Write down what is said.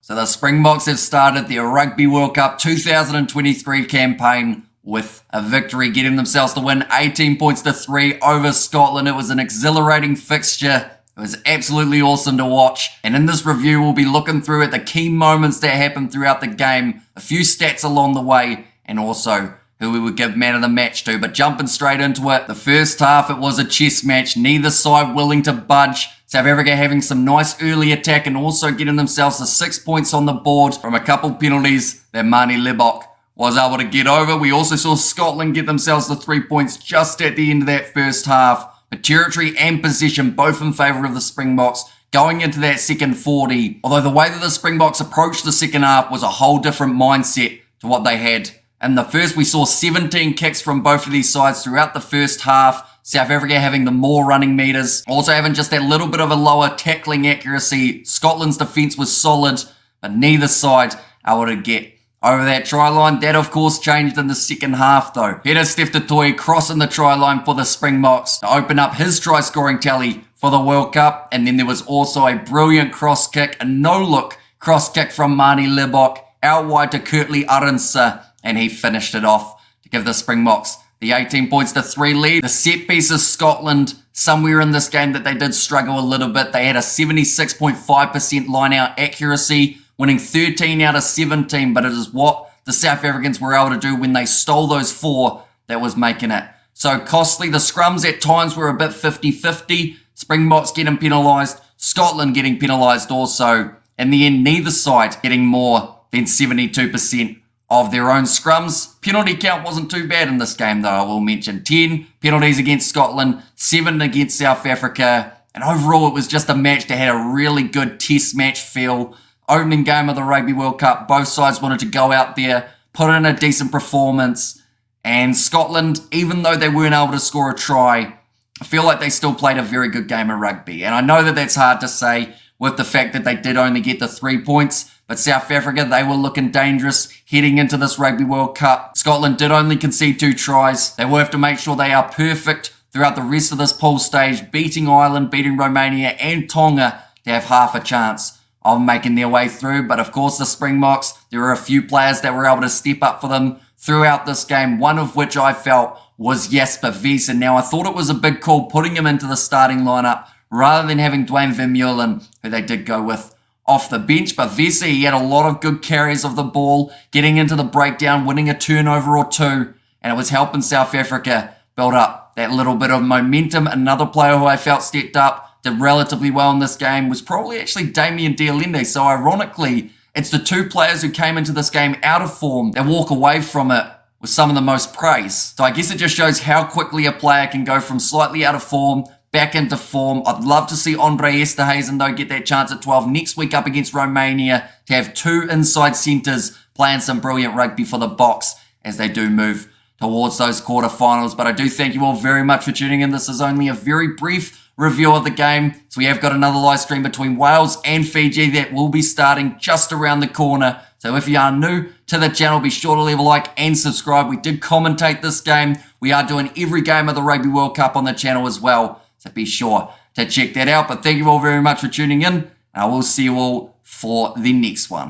So the Springboks have started their Rugby World Cup 2023 campaign with a victory, getting themselves to win 18 points to 3 over Scotland. It was an exhilarating fixture. It was absolutely awesome to watch. And in this review, we'll be looking through at the key moments that happened throughout the game, a few stats along the way, and also who we would give man of the match to. But jumping straight into it, the first half, it was a chess match. Neither side willing to budge. South Africa having some nice early attack and also getting themselves to 6 points on the board from a couple penalties that Manie Libbok was able to get over. We also saw Scotland get themselves to 3 points just at the end of that first half. But territory and possession both in favour of the Springboks going into that second 40. Although the way that the Springboks approached the second half was a whole different mindset to what they had. In the first, we saw 17 kicks from both of these sides throughout the first half. South Africa having the more running meters. Also having just that little bit of a lower tackling accuracy. Scotland's defence was solid, but neither side able to get over that try line. That, of course, changed in the second half, though. Peter Steph crossing the try line for the Springboks to open up his try-scoring tally for the World Cup. And then there was also a brilliant cross kick, a no-look cross kick from Manie Libbok out wide to Kurtley Arendse, and he finished it off to give the Springboks the 18 points to 3 lead. The set pieces, Scotland, somewhere in this game that they did struggle a little bit. They had a 76.5% line-out accuracy, winning 13 out of 17, but it is what the South Africans were able to do when they stole those 4 that was making it so costly. The scrums at times were a bit 50-50. Springboks getting penalised, Scotland getting penalised also. In the end, neither side getting more than 72% of their own scrums. Penalty count wasn't too bad in this game, though, I will mention. 10 penalties against Scotland, 7 against South Africa, and overall it was just a match that had a really good test match feel. Opening game of the Rugby World Cup, both sides wanted to go out there, put in a decent performance, and Scotland, even though they weren't able to score a try, I feel like they still played a very good game of rugby. And I know that that's hard to say with the fact that they did only get the 3 points, but South Africa, they were looking dangerous heading into this Rugby World Cup. Scotland did only concede 2 tries. They will have to make sure they are perfect throughout the rest of this pool stage, beating Ireland, beating Romania and Tonga to have half a chance of making their way through. But of course, the Springboks, there were a few players that were able to step up for them throughout this game, one of which I felt was Jasper Wiese. Now, I thought it was a big call putting him into the starting lineup rather than having Duane Vermeulen, who they did go with off the bench. But Wiese, he had a lot of good carries of the ball, getting into the breakdown, winning a turnover or 2, and it was helping South Africa build up that little bit of momentum. Another player who I felt stepped up, did relatively well in this game, was probably actually Damien de Allende. So ironically, it's the 2 players who came into this game out of form that walk away from it with some of the most praise. So I guess it just shows how quickly a player can go from slightly out of form back into form. I'd love to see Andre Esterhuizen, though, get that chance at 12 next week up against Romania to have 2 inside centres playing some brilliant rugby for the Boks as they do move towards those quarterfinals. But I do thank you all very much for tuning in. This is only a very brief review of the game. So we have got another live stream between Wales and Fiji that will be starting just around the corner. So if you are new to the channel, be sure to leave a like and subscribe. We did commentate this game. We are doing every game of the Rugby World Cup on the channel as well. So be sure to check that out. But thank you all very much for tuning in. And I will see you all for the next one.